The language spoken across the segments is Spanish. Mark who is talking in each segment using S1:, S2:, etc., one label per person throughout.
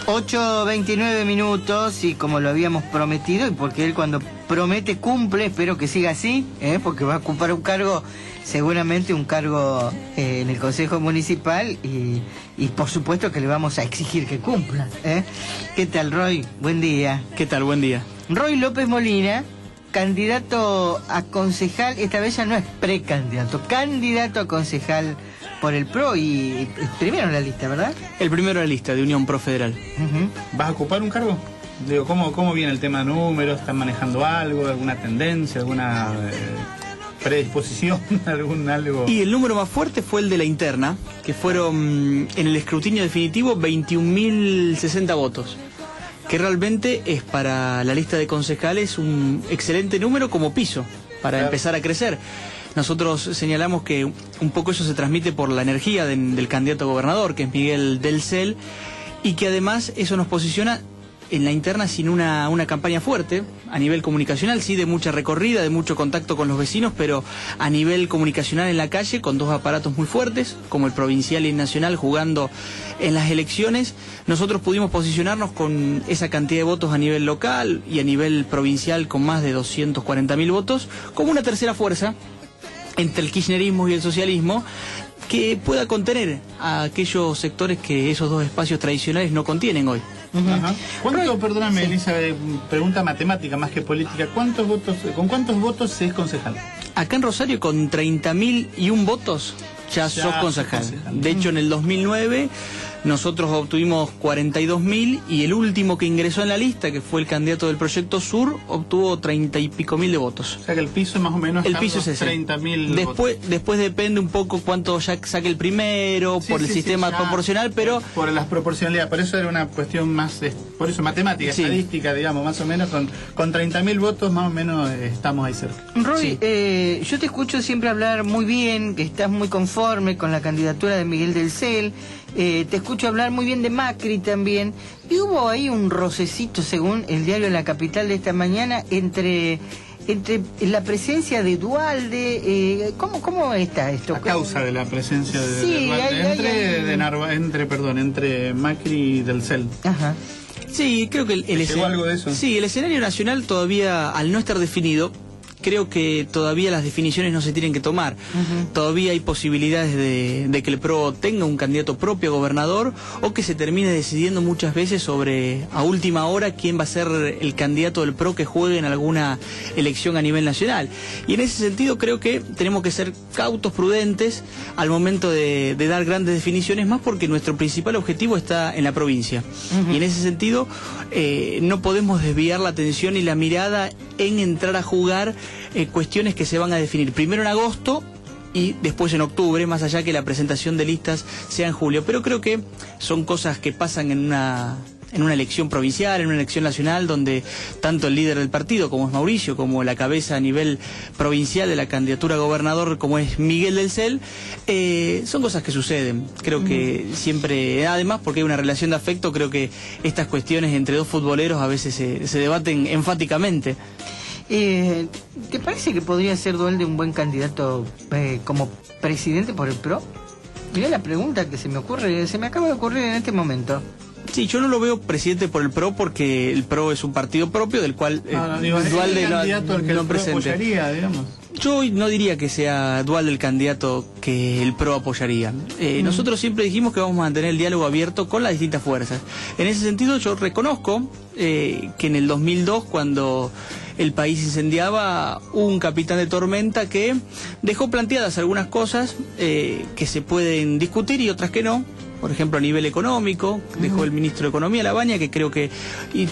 S1: 8:29 minutos, y como lo habíamos prometido, y porque él cuando promete cumple, espero que siga así, porque va a ocupar un cargo, seguramente un cargo en el Consejo Municipal, y por supuesto que le vamos a exigir que cumpla. ¿Qué tal, Roy? Buen día.
S2: ¿Qué tal? Buen día.
S1: Roy López Molina, candidato a concejal, esta vez ya no es precandidato, candidato a concejal por el PRO, y primero en la lista, ¿verdad?
S2: El primero en la lista de Unión Pro Federal.
S3: ¿Vas a ocupar un cargo? Digo, ¿cómo viene el tema de números? ¿Están manejando algo, alguna tendencia, alguna predisposición, algo?
S2: Y el número más fuerte fue el de la interna, que fueron en el escrutinio definitivo 21.060 votos, que realmente es para la lista de concejales un excelente número como piso para empezar a crecer. Nosotros señalamos que un poco eso se transmite por la energía del candidato a gobernador, que es Miguel del Cel, y que además eso nos posiciona en la interna sin una campaña fuerte, a nivel comunicacional, sí, de mucha recorrida, de mucho contacto con los vecinos, pero a nivel comunicacional en la calle, con dos aparatos muy fuertes, como el provincial y el nacional, jugando en las elecciones. Nosotros pudimos posicionarnos con esa cantidad de votos a nivel local y a nivel provincial con más de 240.000 votos, como una tercera fuerza entre el kirchnerismo y el socialismo, que pueda contener a aquellos sectores que esos dos espacios tradicionales no contienen hoy.
S3: Perdóname, Elisa, pregunta matemática más que política, ¿con cuántos votos se es concejal?
S2: Acá en Rosario con 30.001 votos ya sos concejal. De hecho, en el 2009 nosotros obtuvimos 42.000, y el último que ingresó en la lista, que fue el candidato del Proyecto Sur, obtuvo 30 y pico mil de votos.
S3: O sea que el piso más o menos
S2: el piso es ese.
S3: 30.000 votos.
S2: Después depende un poco cuánto ya saque el primero, por el sistema proporcional, pero...
S3: Por las proporcionalidades, por eso era una cuestión más, por eso matemática, estadística, digamos, más o menos, con 30.000 votos más o menos estamos ahí cerca.
S1: Roy, yo te escucho siempre hablar muy bien, que estás muy conforme con la candidatura de Miguel del Cel, te escucho hablar muy bien de Macri también, y hubo ahí un rocecito, según el diario La Capital de esta mañana, entre la presencia de Duhalde. ¿Cómo está esto?
S3: A causa de la presencia de Duhalde, entre Macri y del Cel.
S2: Ajá. Sí, creo que
S3: algo de eso.
S2: Sí, el escenario nacional todavía, al no estar definido, creo que todavía las definiciones no se tienen que tomar. Todavía hay posibilidades de que el PRO tenga un candidato propio a gobernador, o que se termine decidiendo muchas veces sobre, a última hora, quién va a ser el candidato del PRO que juegue en alguna elección a nivel nacional. Y en ese sentido creo que tenemos que ser cautos, prudentes, al momento de dar grandes definiciones, más porque nuestro principal objetivo está en la provincia. Y en ese sentido no podemos desviar la atención y la mirada en entrar a jugar cuestiones que se van a definir primero en agosto y después en octubre, más allá que la presentación de listas sea en julio. Pero creo que son cosas que pasan en una elección provincial, en una elección nacional, donde tanto el líder del partido, como es Mauricio, como la cabeza a nivel provincial de la candidatura a gobernador, como es Miguel del Cel, son cosas que suceden. Creo que siempre, además porque hay una relación de afecto, creo que estas cuestiones entre dos futboleros a veces se debaten enfáticamente.
S1: ¿Te parece que podría ser Duhalde un buen candidato como presidente por el PRO? Mirá la pregunta que se me acaba de ocurrir en este momento.
S2: Sí, yo no lo veo presidente por el PRO, porque el PRO es un partido propio del cual Duhalde no presenta. Yo no diría que sea Duhalde el candidato que el PRO apoyaría. Nosotros siempre dijimos que vamos a mantener el diálogo abierto con las distintas fuerzas. En ese sentido yo reconozco que en el 2002, cuando el país incendiaba, hubo un capitán de tormenta que dejó planteadas algunas cosas que se pueden discutir y otras que no. Por ejemplo, a nivel económico, dejó el ministro de Economía, Labaña, que creo que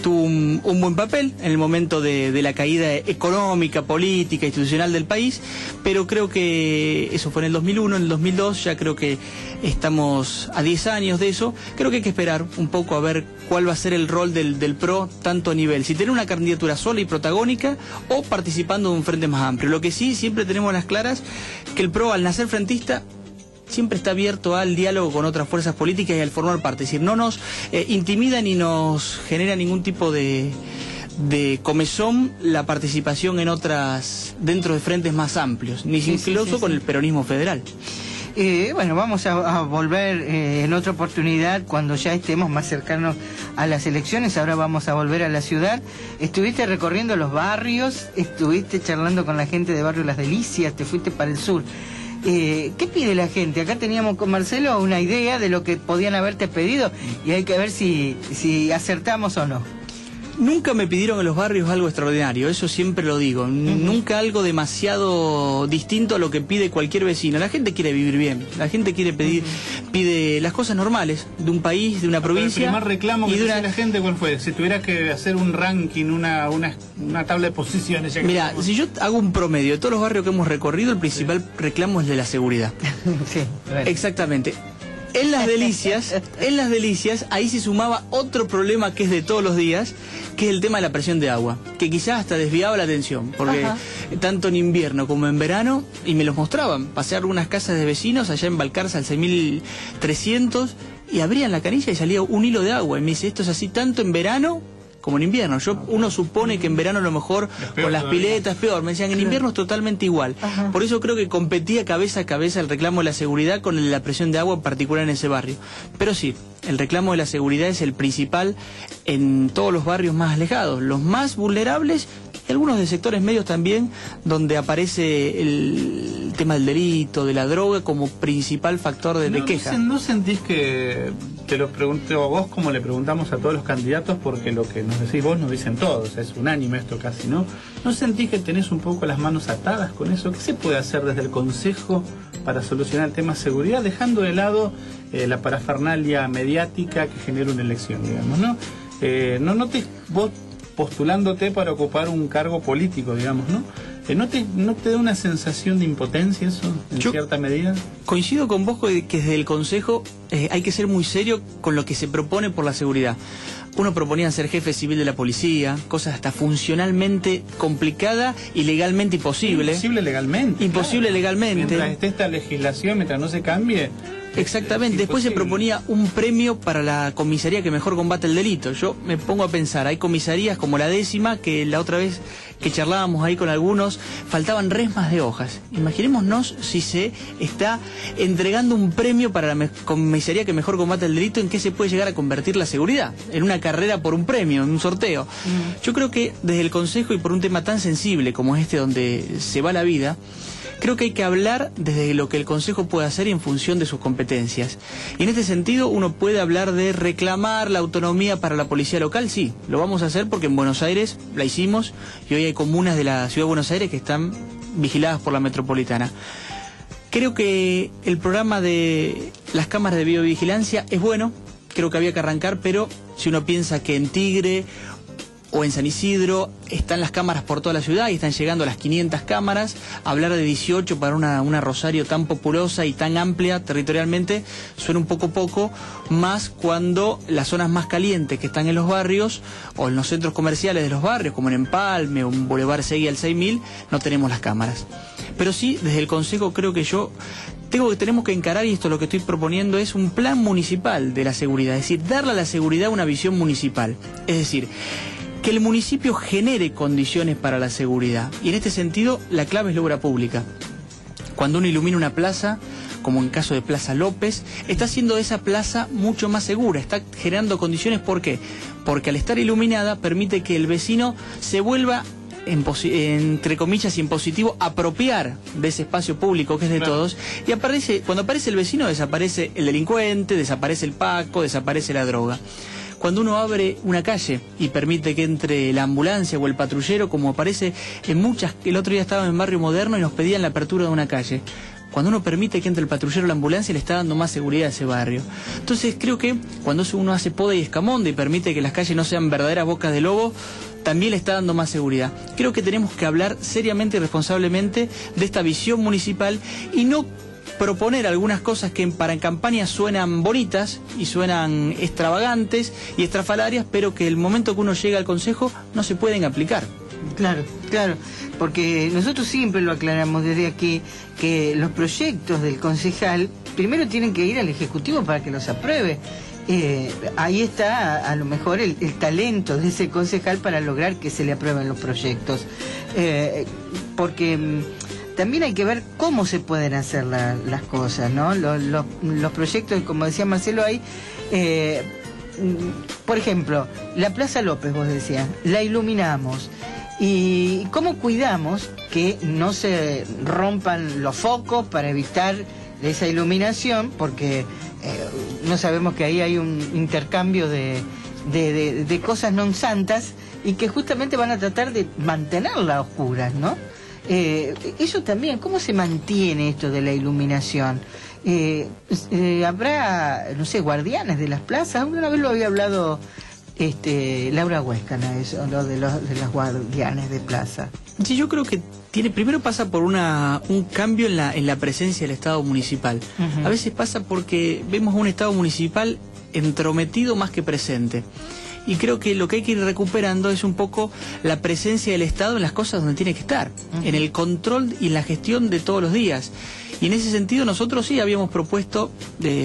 S2: tuvo un buen papel en el momento de la caída económica, política, institucional del país, pero creo que eso fue en el 2001, en el 2002, ya creo que estamos a 10 años de eso. Creo que hay que esperar un poco a ver cuál va a ser el rol del PRO, tanto a nivel, si tener una candidatura sola y protagónica, o participando de un frente más amplio. Lo que sí, siempre tenemos las claras, que el PRO, al nacer frentista, siempre está abierto al diálogo con otras fuerzas políticas y al formar parte. Es decir, no nos intimida ni nos genera ningún tipo de comezón la participación en otras, dentro de frentes más amplios, ni incluso con el peronismo federal.
S1: Bueno, vamos a volver en otra oportunidad cuando ya estemos más cercanos a las elecciones. Ahora vamos a volver a la ciudad. Estuviste recorriendo los barrios, estuviste charlando con la gente de Barrio Las Delicias, te fuiste para el sur. ¿Qué pide la gente? Acá teníamos con Marcelo una idea de lo que podían haberte pedido y hay que ver si acertamos o no.
S2: Nunca me pidieron en los barrios algo extraordinario, eso siempre lo digo. Nunca algo demasiado distinto a lo que pide cualquier vecino. La gente quiere vivir bien, la gente pide las cosas normales de un país, de una provincia.
S3: El primer reclamo que hacía la gente, ¿cuál fue? Si tuviera que hacer un ranking, una tabla de posiciones.
S2: Mira, si yo hago un promedio de todos los barrios que hemos recorrido, el principal reclamo es de la seguridad.
S1: Sí, bueno.
S2: Exactamente. En Las Delicias, ahí se sumaba otro problema que es de todos los días, que es el tema de la presión de agua, que quizás hasta desviaba la atención, porque tanto en invierno como en verano, y me los mostraban, pasé a algunas casas de vecinos allá en Balcarce al 6300, y abrían la canilla y salía un hilo de agua, y me dice, esto es así tanto en verano como en invierno. Uno supone que en verano a lo mejor con las piletas es peor. Me decían, en invierno es totalmente igual. Por eso creo que competía cabeza a cabeza el reclamo de la seguridad con la presión de agua, en particular en ese barrio. Pero sí, el reclamo de la seguridad es el principal en todos los barrios más alejados, los más vulnerables y algunos de sectores medios también, donde aparece el tema del delito, de la droga como principal factor de queja.
S3: ¿No sentís que, te lo pregunto a vos como le preguntamos a todos los candidatos, porque lo que nos decís vos nos dicen todos, es unánime esto casi, ¿no? ¿No sentís que tenés un poco las manos atadas con eso? ¿Qué se puede hacer desde el Consejo para solucionar el tema seguridad, dejando de lado la parafernalia mediática que genera una elección, digamos, ¿no? Vos postulándote para ocupar un cargo político, digamos, ¿no? ¿No te da una sensación de impotencia eso, en cierta medida?
S2: Coincido con vos que desde el Consejo hay que ser muy serio con lo que se propone por la seguridad. Uno proponía ser jefe civil de la policía, cosa hasta funcionalmente complicada y legalmente imposible.
S3: Imposible legalmente.
S2: Imposible legalmente.
S3: Mientras esté esta legislación, mientras no se cambie.
S2: Exactamente, después se proponía un premio para la comisaría que mejor combate el delito. Yo me pongo a pensar, hay comisarías como la 10ª, que la otra vez que charlábamos ahí con algunos, faltaban resmas de hojas. Imaginémonos si se está entregando un premio para la comisaría que mejor combate el delito, ¿en qué se puede llegar a convertir la seguridad? En una carrera por un premio, en un sorteo. Yo creo que desde el Consejo, y por un tema tan sensible como este donde se va la vida, creo que hay que hablar desde lo que el Consejo puede hacer y en función de sus competencias. Y en este sentido uno puede hablar de reclamar la autonomía para la policía local, sí, lo vamos a hacer porque en Buenos Aires la hicimos y hoy hay comunas de la Ciudad de Buenos Aires que están vigiladas por la metropolitana. Creo que el programa de las cámaras de videovigilancia es bueno, creo que había que arrancar, pero si uno piensa que en Tigre o en San Isidro están las cámaras por toda la ciudad y están llegando a las 500 cámaras, hablar de 18 para una Rosario tan populosa y tan amplia territorialmente suena un poco, más cuando las zonas más calientes que están en los barrios o en los centros comerciales de los barrios, como en Empalme o en Boulevard Seguí al 6000, no tenemos las cámaras. Pero sí, desde el Consejo creo que tenemos que encarar, y esto lo que estoy proponiendo es un plan municipal de la seguridad, es decir, darle a la seguridad una visión municipal, es decir, que el municipio genere condiciones para la seguridad. Y en este sentido, la clave es la obra pública. Cuando uno ilumina una plaza, como en caso de Plaza López, está haciendo de esa plaza mucho más segura, está generando condiciones. ¿Por qué? Porque al estar iluminada permite que el vecino se vuelva, entre comillas y en positivo, apropiar de ese espacio público que es de todos, y cuando aparece el vecino desaparece el delincuente, desaparece el paco, desaparece la droga. Cuando uno abre una calle y permite que entre la ambulancia o el patrullero, como aparece en muchas, el otro día estaba en Barrio Moderno y nos pedían la apertura de una calle. Cuando uno permite que entre el patrullero o la ambulancia, le está dando más seguridad a ese barrio. Entonces creo que cuando uno hace poda y escamonda y permite que las calles no sean verdaderas bocas de lobo, también le está dando más seguridad. Creo que tenemos que hablar seriamente y responsablemente de esta visión municipal y no proponer algunas cosas que para en campaña suenan bonitas y suenan extravagantes y estrafalarias, pero que el momento que uno llega al Consejo no se pueden aplicar.
S1: Claro, porque nosotros siempre lo aclaramos desde aquí, que los proyectos del concejal primero tienen que ir al Ejecutivo para que los apruebe. Ahí está a lo mejor el talento de ese concejal para lograr que se le aprueben los proyectos, porque también hay que ver cómo se pueden hacer las cosas, ¿no? Los proyectos, como decía Marcelo, hay... por ejemplo, la Plaza López, vos decías, la iluminamos. ¿Y cómo cuidamos que no se rompan los focos para evitar esa iluminación? Porque no sabemos que ahí hay un intercambio de cosas non santas y que justamente van a tratar de mantenerla oscuras, ¿no? Eso también, ¿cómo se mantiene esto de la iluminación? ¿Habrá, no sé, guardianes de las plazas? Una vez lo había hablado Laura Huescana, eso, lo de los guardianes de plaza.
S2: Sí, yo creo que primero pasa por un cambio en la presencia del Estado municipal. A veces pasa porque vemos un Estado municipal entrometido más que presente. Y creo que lo que hay que ir recuperando es un poco la presencia del Estado en las cosas donde tiene que estar, en el control y en la gestión de todos los días. Y en ese sentido nosotros sí habíamos propuesto,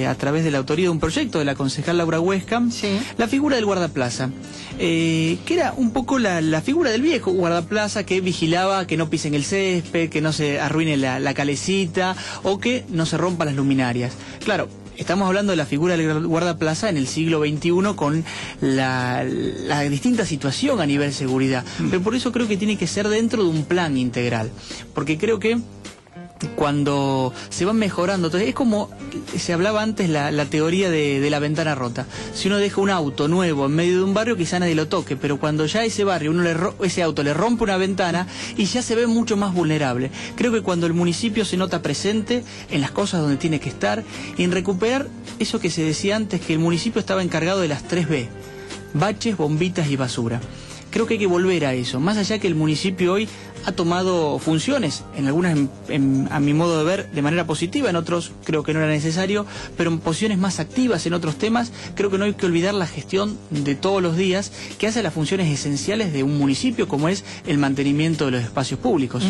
S2: a través de la autoría de un proyecto de la concejal Laura Huescam, la figura del guardaplaza, que era un poco la figura del viejo guardaplaza que vigilaba que no pisen el césped, que no se arruine la calecita o que no se rompan las luminarias. Claro, estamos hablando de la figura del guardaplaza en el siglo XXI con la distinta situación a nivel seguridad. Pero por eso creo que tiene que ser dentro de un plan integral. Porque creo que cuando se van mejorando, entonces es como se hablaba antes la teoría de la ventana rota. Si uno deja un auto nuevo en medio de un barrio, quizá nadie lo toque, pero cuando ya ese barrio, ese auto le rompe una ventana y ya se ve mucho más vulnerable. Creo que cuando el municipio se nota presente en las cosas donde tiene que estar y en recuperar eso que se decía antes, que el municipio estaba encargado de las 3B, baches, bombitas y basura. Creo que hay que volver a eso, más allá que el municipio hoy ha tomado funciones, en algunas a mi modo de ver de manera positiva, en otros creo que no era necesario, pero en posiciones más activas en otros temas. Creo que no hay que olvidar la gestión de todos los días que hace las funciones esenciales de un municipio, como es el mantenimiento de los espacios públicos.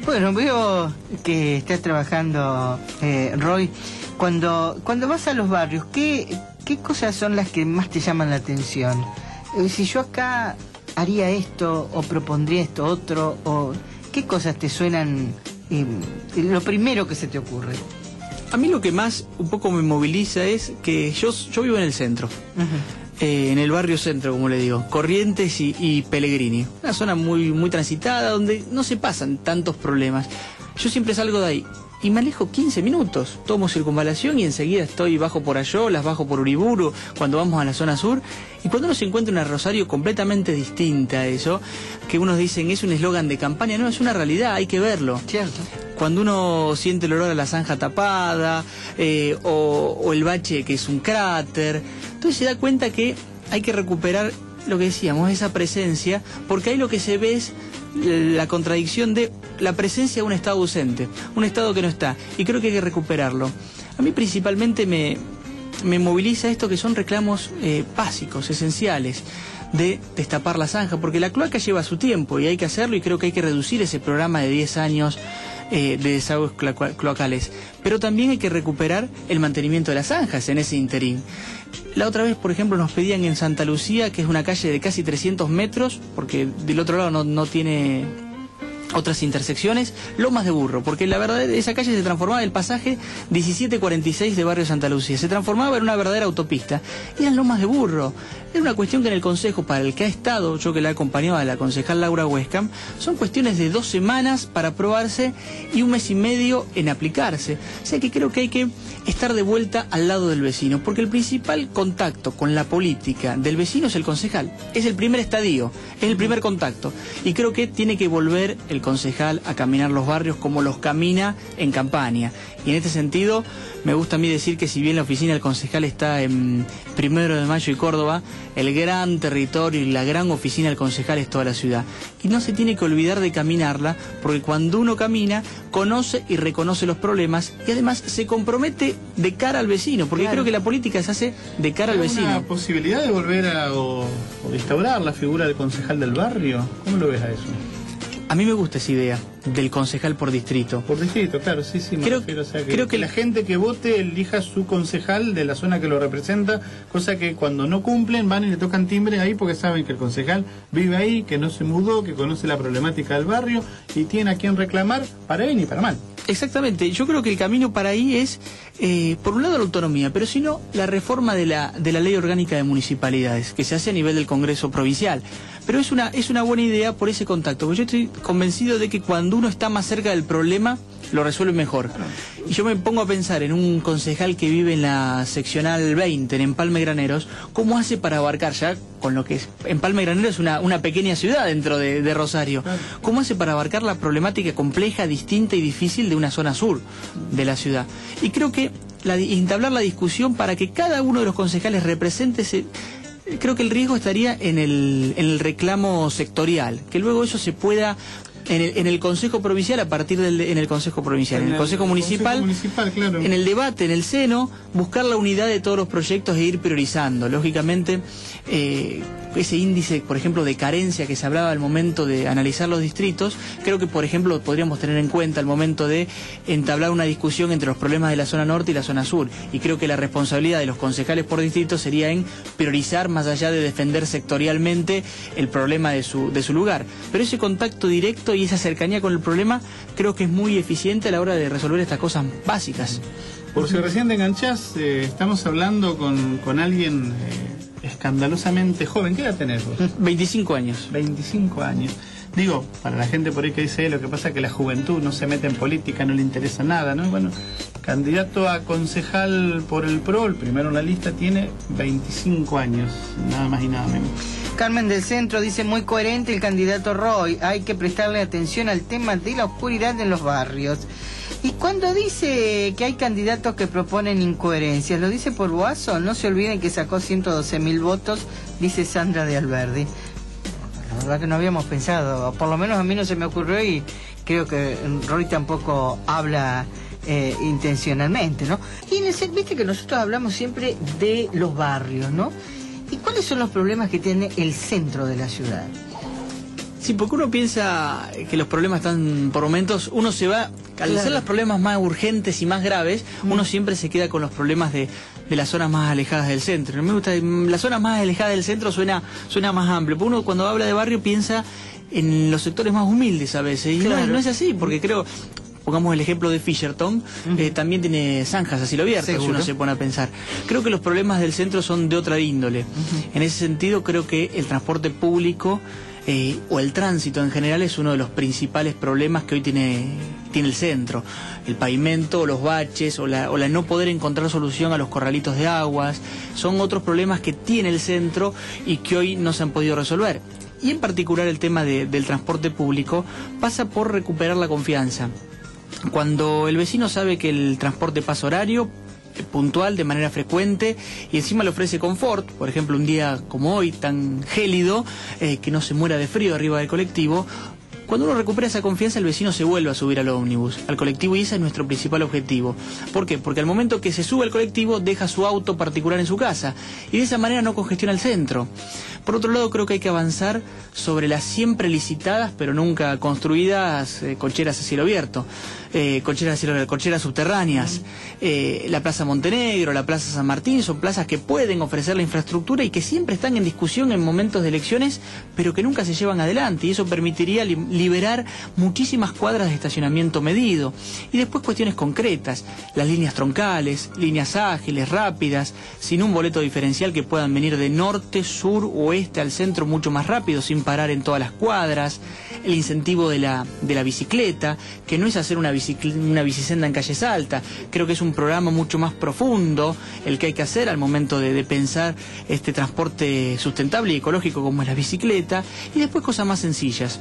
S1: Bueno, veo que estás trabajando, Roy. Cuando vas a los barrios, ¿qué cosas son las que más te llaman la atención? Si yo acá haría esto o propondría esto otro, o ¿qué cosas te suenan lo primero que se te ocurre?
S2: A mí lo que más un poco me moviliza es que yo vivo en el centro, en el barrio centro, como le digo, Corrientes y Pellegrini, una zona muy transitada donde no se pasan tantos problemas. Yo siempre salgo de ahí y me alejo 15 minutos, tomo circunvalación y enseguida bajo por Ayolas, bajo por Uriburu, cuando vamos a la zona sur. Y cuando uno se encuentra una Rosario completamente distinta a eso, que unos dicen es un eslogan de campaña, no, es una realidad, hay que verlo.
S1: Cierto.
S2: Cuando uno siente el olor a la zanja tapada, o el bache que es un cráter, entonces se da cuenta que hay que recuperar lo que decíamos, esa presencia, porque ahí lo que se ve es la contradicción de la presencia de un Estado ausente, un Estado que no está, y creo que hay que recuperarlo. A mí principalmente me moviliza esto que son reclamos básicos, esenciales, de destapar la zanja, porque la cloaca lleva su tiempo y hay que hacerlo, y creo que hay que reducir ese programa de 10 años de desagües cloacales, pero también hay que recuperar el mantenimiento de las zanjas en ese interín. La otra vez, por ejemplo, nos pedían en Santa Lucía, que es una calle de casi 300 metros, porque del otro lado no tiene otras intersecciones, Lomas de Burro, porque la verdad esa calle se transformaba en el pasaje 1746 de Barrio Santa Lucía, se transformaba en una verdadera autopista, y eran Lomas de Burro. Era una cuestión que en el Consejo, para el que ha estado, yo que la acompañaba a la concejal Laura Huescam, son cuestiones de 2 semanas para aprobarse y 1 mes y medio en aplicarse. O sea que creo que hay que estar de vuelta al lado del vecino, porque el principal contacto con la política del vecino es el concejal, es el primer estadio, es el primer contacto, y creo que tiene que volver el concejal a caminar los barrios como los camina en campaña. Y en este sentido me gusta a mí decir que si bien la oficina del concejal está en 1 de Mayo y Córdoba, el gran territorio y la gran oficina del concejal es toda la ciudad. Y no se tiene que olvidar de caminarla, porque cuando uno camina, conoce y reconoce los problemas y además se compromete de cara al vecino, porque creo que la política se hace de cara al vecino.
S3: ¿Hay una posibilidad de volver o de instaurar la figura del concejal del barrio? ¿Cómo lo ves a eso?
S2: A mí me gusta esa idea del concejal por distrito.
S3: Por distrito, claro, sí, me refiero. O sea, creo que la gente que vote elija su concejal de la zona que lo representa, cosa que cuando no cumplen van y le tocan timbre ahí porque saben que el concejal vive ahí, que no se mudó, que conoce la problemática del barrio y tiene a quien reclamar para bien y para mal.
S2: Exactamente, yo creo que el camino para ahí es, por un lado la autonomía, pero si no, la reforma de la ley orgánica de municipalidades, que se hace a nivel del Congreso Provincial. Pero es una buena idea por ese contacto, porque yo estoy convencido de que cuando uno está más cerca del problema, lo resuelve mejor. Y yo me pongo a pensar en un concejal que vive en la seccional 20, en Empalme Graneros, ¿cómo hace para abarcar ya con lo que es? Empalme Graneros es una pequeña ciudad dentro de Rosario. ¿Cómo hace para abarcar la problemática compleja, distinta y difícil de una zona sur de la ciudad? Y creo que entablar la discusión para que cada uno de los concejales represente creo que el riesgo estaría en el reclamo sectorial, que luego eso se pueda en el Consejo Provincial, a partir en el Consejo Provincial, en el Consejo Municipal,
S3: claro.
S2: En el debate, en el seno, buscar la unidad de todos los proyectos e ir priorizando. Lógicamente, ese índice, por ejemplo, de carencia que se hablaba al momento de analizar los distritos, creo que, por ejemplo, podríamos tener en cuenta al momento de entablar una discusión entre los problemas de la zona norte y la zona sur. Y creo que la responsabilidad de los concejales por distrito sería en priorizar, más allá de defender sectorialmente el problema de su lugar. Pero ese contacto directo y esa cercanía con el problema creo que es muy eficiente a la hora de resolver estas cosas básicas.
S3: Por si recién te enganchás, estamos hablando con alguien escandalosamente joven. ¿Qué edad tenés vos?
S2: 25 años.
S3: 25 años. Digo, para la gente por ahí que dice, lo que pasa es que la juventud no se mete en política, no le interesa nada, ¿no? Bueno, candidato a concejal por el PRO, el primero en la lista, tiene 25 años, nada más y nada menos.
S1: Carmen del Centro dice, muy coherente el candidato Roy, hay que prestarle atención al tema de la oscuridad en los barrios. Y cuando dice que hay candidatos que proponen incoherencias, ¿lo dice por Boazo? No se olviden que sacó 112.000 votos, dice Sandra de Alberdi. La verdad que no habíamos pensado, por lo menos a mí no se me ocurrió y creo que Roy tampoco habla intencionalmente, ¿no? Y viste que nosotros hablamos siempre de los barrios, ¿no? ¿Y cuáles son los problemas que tiene el centro de la ciudad?
S2: Sí, porque uno piensa que los problemas están por momentos, uno se va, al ser los problemas más urgentes y más graves, uno siempre se queda con los problemas de las zonas más alejadas del centro. No me gusta, las zonas más alejadas del centro suena más amplio, porque uno cuando habla de barrio piensa en los sectores más humildes a veces, y no es así, porque creo... Pongamos el ejemplo de Fisherton, también tiene zanjas a cielo abierto, si uno se pone a pensar. Creo que los problemas del centro son de otra índole. En ese sentido, creo que el transporte público o el tránsito en general es uno de los principales problemas que hoy tiene el centro. El pavimento, o los baches, o la no poder encontrar solución a los corralitos de aguas, son otros problemas que tiene el centro y que hoy no se han podido resolver. Y en particular el tema del transporte público pasa por recuperar la confianza. Cuando el vecino sabe que el transporte pasa horario, puntual, de manera frecuente, y encima le ofrece confort, por ejemplo un día como hoy, tan gélido, que no se muera de frío arriba del colectivo, cuando uno recupera esa confianza, el vecino se vuelve a subir al ómnibus, al colectivo, y ese es nuestro principal objetivo. ¿Por qué? Porque al momento que se sube al colectivo, deja su auto particular en su casa, y de esa manera no congestiona el centro. Por otro lado, creo que hay que avanzar sobre las siempre licitadas, pero nunca construidas, cocheras a cielo abierto. Cocheras subterráneas. La Plaza Montenegro, la Plaza San Martín, son plazas que pueden ofrecer la infraestructura y que siempre están en discusión en momentos de elecciones, pero que nunca se llevan adelante, y eso permitiría liberar muchísimas cuadras de estacionamiento medido. Y después cuestiones concretas, las líneas troncales, líneas ágiles, rápidas, sin un boleto diferencial, que puedan venir de norte, sur, oeste al centro mucho más rápido, sin parar en todas las cuadras, el incentivo de la bicicleta, que no es hacer una bicisenda en Calle Salta. Creo que es un programa mucho más profundo el que hay que hacer al momento de pensar este transporte sustentable y ecológico como es la bicicleta, y después cosas más sencillas.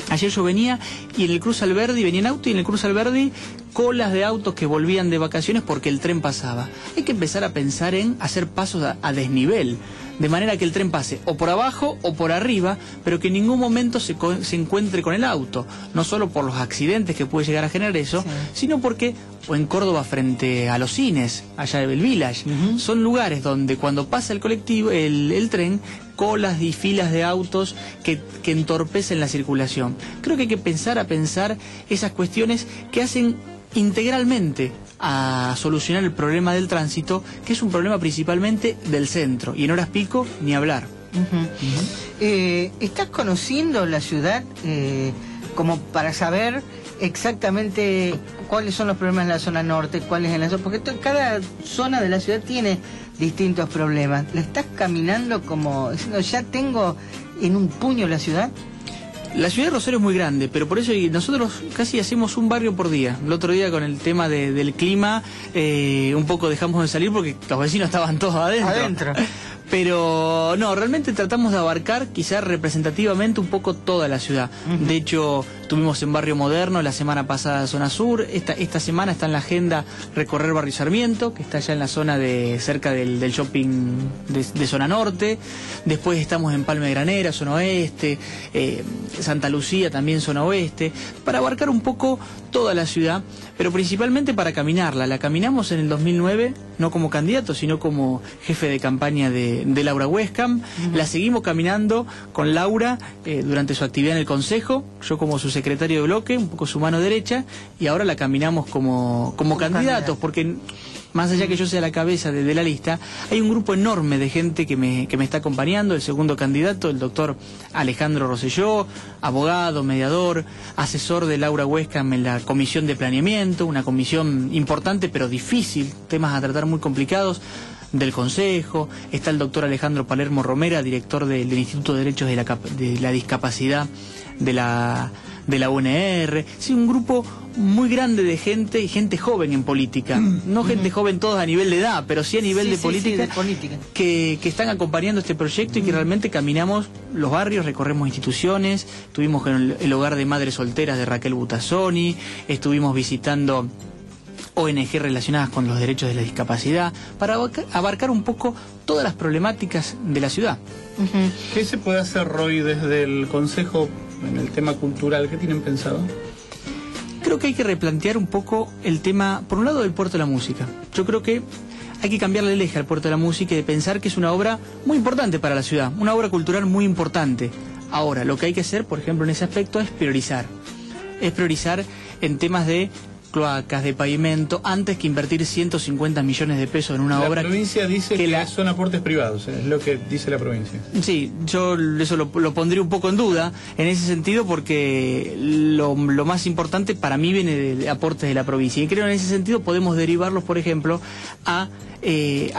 S2: Ayer yo venía y en el Cruz Alberdi, venía en auto, y en el Cruz Alberdi colas de autos que volvían de vacaciones porque el tren pasaba. Hay que empezar a pensar en hacer pasos a desnivel de manera que el tren pase o por abajo o por arriba, pero que en ningún momento se encuentre con el auto, no solo por los accidentes que puede llegar a generar eso, sino porque, o en Córdoba frente a los cines, allá de Bell Village, son lugares donde cuando pasa el colectivo, el tren, colas y filas de autos que entorpecen la circulación. Creo que hay que pensar esas cuestiones que hacen integralmente a solucionar el problema del tránsito, que es un problema principalmente del centro, y en horas pico ni hablar.
S1: ¿Estás conociendo la ciudad como para saber exactamente cuáles son los problemas en la zona norte, cuáles en la zona? Porque cada zona de la ciudad tiene distintos problemas. ¿Le estás caminando como diciendo, ya tengo en un puño la ciudad?
S2: La ciudad de Rosario es muy grande, pero por eso nosotros casi hacemos un barrio por día. El otro día con el tema del clima, un poco dejamos de salir porque los vecinos estaban todos adentro. Pero no, realmente tratamos de abarcar quizás representativamente un poco toda la ciudad. De hecho, estuvimos en Barrio Moderno la semana pasada, zona sur. Esta semana está en la agenda recorrer Barrio Sarmiento, que está allá en la zona cerca del shopping de zona norte. Después estamos en Palma de Granera, zona oeste, Santa Lucía también zona oeste, para abarcar un poco toda la ciudad, pero principalmente para caminarla. La caminamos en el 2009, no como candidato, sino como jefe de campaña de Laura Weskam. La seguimos caminando con Laura durante su actividad en el Consejo, yo como su secretario de bloque, un poco su mano derecha, y ahora la caminamos como candidatos, porque más allá que yo sea la cabeza de la lista, hay un grupo enorme de gente que me está acompañando. El segundo candidato, el doctor Alejandro Rosselló, abogado, mediador, asesor de Laura Weskam en la comisión de planeamiento, una comisión importante pero difícil, temas a tratar muy complicados, del Consejo. Está el doctor Alejandro Palermo Romera, director del Instituto de Derechos de la Discapacidad de la UNR. Sí, un grupo muy grande de gente, y gente joven en política. No gente joven todos a nivel de edad, pero sí a nivel de política, que están acompañando este proyecto y que realmente caminamos los barrios, recorremos instituciones. Estuvimos en el hogar de madres solteras de Raquel Butazzoni, estuvimos visitando ONG relacionadas con los derechos de la discapacidad, para abarcar un poco todas las problemáticas de la ciudad.
S3: ¿Qué se puede hacer, Roy, desde el Consejo en el tema cultural? ¿Qué tienen pensado?
S2: Creo que hay que replantear un poco el tema, por un lado, del Puerto de la Música. Yo creo que hay que cambiarle el eje al Puerto de la Música y de pensar que es una obra muy importante para la ciudad, una obra cultural muy importante. Ahora, lo que hay que hacer, por ejemplo, en ese aspecto es priorizar. Es priorizar en temas de cloacas, de pavimento, antes que invertir 150 millones de pesos en una obra.
S3: La provincia dice que son aportes privados, es lo que dice la provincia.
S2: Sí, yo eso lo pondría un poco en duda en ese sentido, porque lo más importante para mí viene de aportes de la provincia, y creo en ese sentido podemos derivarlos, por ejemplo, a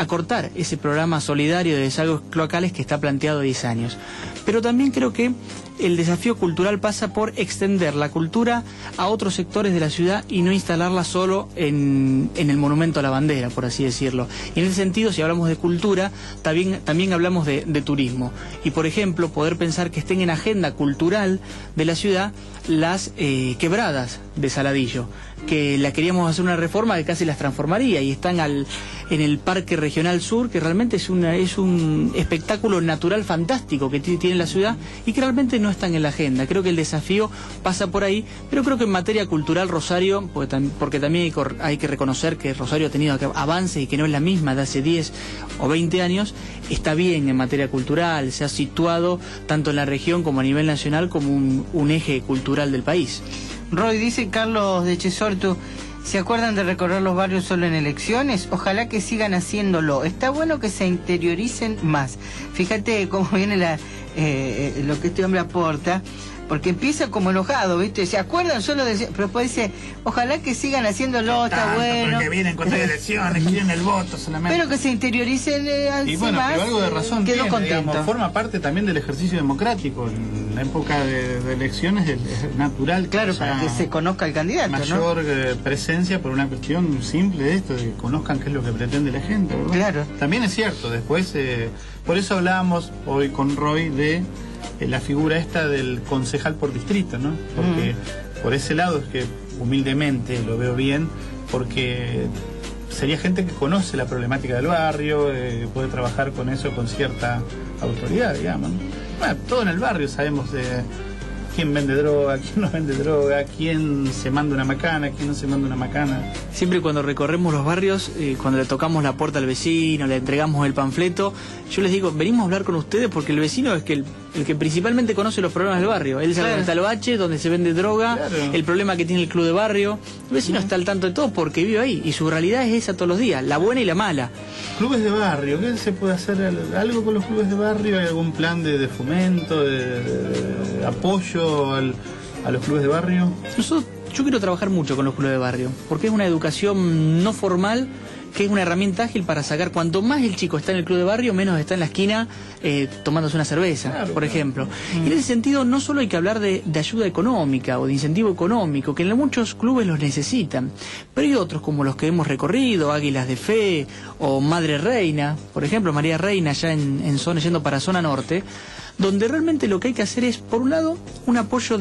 S2: cortar ese programa solidario de desagües cloacales que está planteado 10 años. Pero también creo que el desafío cultural pasa por extender la cultura a otros sectores de la ciudad y no instalarla solo en el monumento a la bandera, por así decirlo. Y en ese sentido, si hablamos de cultura, también hablamos de turismo. Y, por ejemplo, poder pensar que estén en agenda cultural de la ciudad las quebradas de Saladillo, que la queríamos hacer una reforma que casi las transformaría, y están en el Parque Regional Sur, que realmente es un espectáculo natural fantástico que tiene la ciudad y que realmente no están en la agenda. Creo que el desafío pasa por ahí, pero creo que en materia cultural Rosario, porque también hay que reconocer que Rosario ha tenido avances y que no es la misma de hace 10 o 20 años, está bien en materia cultural, se ha situado tanto en la región como a nivel nacional como un eje cultural del país.
S1: Roy, dice Carlos de Chesortu, ¿se acuerdan de recorrer los barrios solo en elecciones? Ojalá que sigan haciéndolo. Está bueno que se interioricen más. Fíjate cómo viene lo que este hombre aporta, porque empieza como enojado, ¿viste? ¿Se acuerdan solo de...? Pero después dice, ojalá que sigan haciéndolo, está bueno.
S3: Porque vienen con las elecciones, quieren el voto solamente.
S1: Pero que se interioricen
S3: y bueno,
S1: más,
S3: pero algo de razón
S1: quedó
S3: tiene,
S1: contento.
S3: Digamos, forma parte también del ejercicio democrático. En la época de elecciones es natural.
S1: Claro, para que se conozca el candidato,
S3: mayor presencia por una cuestión simple de esto, de que conozcan qué es lo que pretende la gente, ¿verdad?
S1: Claro.
S3: También es cierto, después, por eso hablábamos hoy con Roy de la figura esta del concejal por distrito, ¿no? Porque por ese lado es que humildemente lo veo bien, porque sería gente que conoce la problemática del barrio, puede trabajar con eso con cierta autoridad, digamos, ¿no? Bueno, todo en el barrio sabemos de quién vende droga, quién no vende droga, quién se manda una macana, quién no se manda una macana.
S2: Siempre cuando recorremos los barrios, cuando le tocamos la puerta al vecino, le entregamos el panfleto, yo les digo, venimos a hablar con ustedes porque el vecino es el que principalmente conoce los problemas del barrio. Él sabe dónde está el bache, donde se vende droga, el problema que tiene el club de barrio. El vecino está al tanto de todo porque vive ahí y su realidad es esa todos los días, la buena y la mala.
S3: Clubes de barrio, ¿qué se puede hacer? ¿Algo con los clubes de barrio? ¿Hay algún plan de fomento, de apoyo a los clubes de barrio?
S2: Yo quiero trabajar mucho con los clubes de barrio, porque es una educación no formal, que es una herramienta ágil para sacar. Cuanto más el chico está en el club de barrio, menos está en la esquina tomándose una cerveza, por ejemplo. Y en ese sentido no solo hay que hablar de ayuda económica o de incentivo económico, que en muchos clubes los necesitan, pero hay otros como los que hemos recorrido, Águilas de Fe o Madre Reina, por ejemplo, María Reina, allá en zona, yendo para zona norte, donde realmente lo que hay que hacer es, por un lado, un apoyo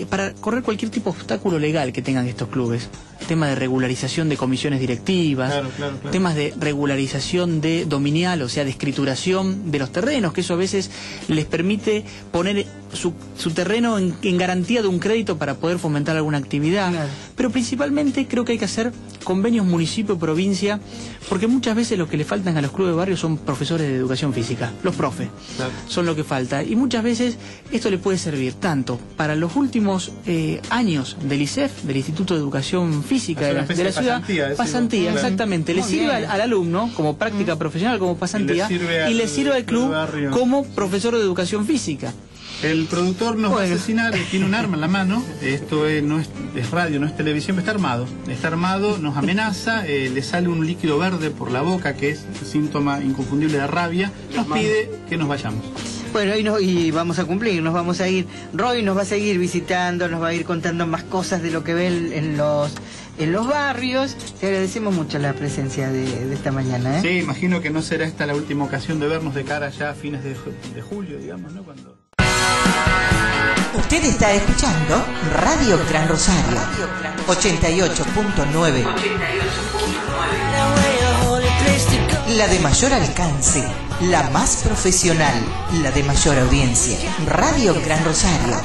S2: para correr cualquier tipo de obstáculo legal que tengan estos clubes. Tema de regularización de comisiones directivas, claro. Temas de regularización de dominial, o sea, de escrituración de los terrenos, que eso a veces les permite poner su terreno en garantía de un crédito para poder fomentar alguna actividad. Claro. Pero principalmente creo que hay que hacer convenios municipio-provincia, porque muchas veces lo que le faltan a los clubes de barrio son profesores de educación física, los profes, son lo que falta. Y muchas veces esto le puede servir tanto para los últimos años del ISEF, del Instituto de Educación Física de la ciudad, pasantía, exactamente, le sirve al alumno como práctica profesional, como pasantía, y le sirve al club como profesor de educación física.
S3: El productor nos va a asesinar, tiene un arma en la mano, esto no es radio, no es televisión, pero está armado, nos amenaza, le sale un líquido verde por la boca, que es síntoma inconfundible de rabia, nos pide que nos vayamos.
S1: Bueno, y vamos a cumplir, nos vamos a ir. Roy nos va a seguir visitando, nos va a ir contando más cosas de lo que ve en los barrios. Te agradecemos mucho la presencia de esta mañana, ¿eh?
S3: Sí, imagino que no será esta la última ocasión de vernos de cara ya a fines de julio, digamos, ¿no?
S4: Usted está escuchando Radio Gran Rosario, 88.9. La de mayor alcance, la más profesional, la de mayor audiencia. Radio Gran Rosario.